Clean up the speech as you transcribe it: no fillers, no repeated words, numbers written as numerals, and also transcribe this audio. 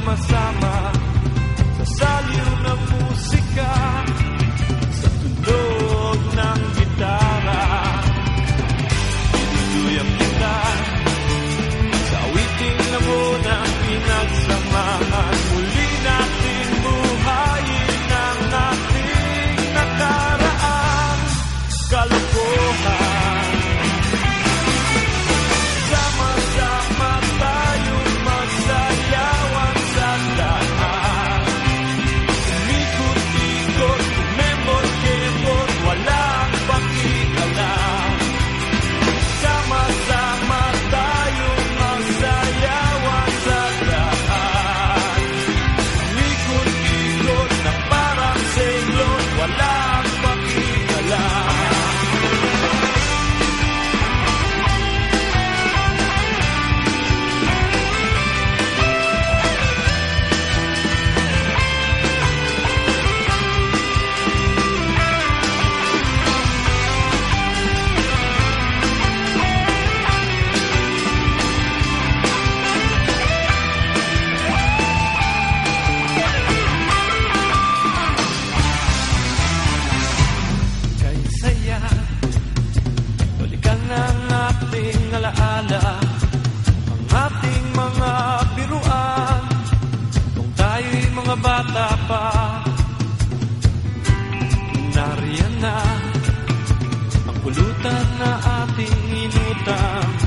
sama-sama sa saliw ng musika, sa tunog ng gitara. Tinutuyang kita sa awiting lamunan, pinagsamahan. Muli natin buhayin ang ating nakaraang kalokohan. Sama-sama tayong magsayawan sa daan. Umikot-ikot, umembot-kembot, walang pakialam. Sama-sama tayong magsayawan sa daan. Umikot-ikot na parang sailor, walang pakialam. Kay saya, balikan ang ating alaala, ang ating mga biruan, kung tayo'y mga bata pa. Nariyan na ang pulutan na ating inutang.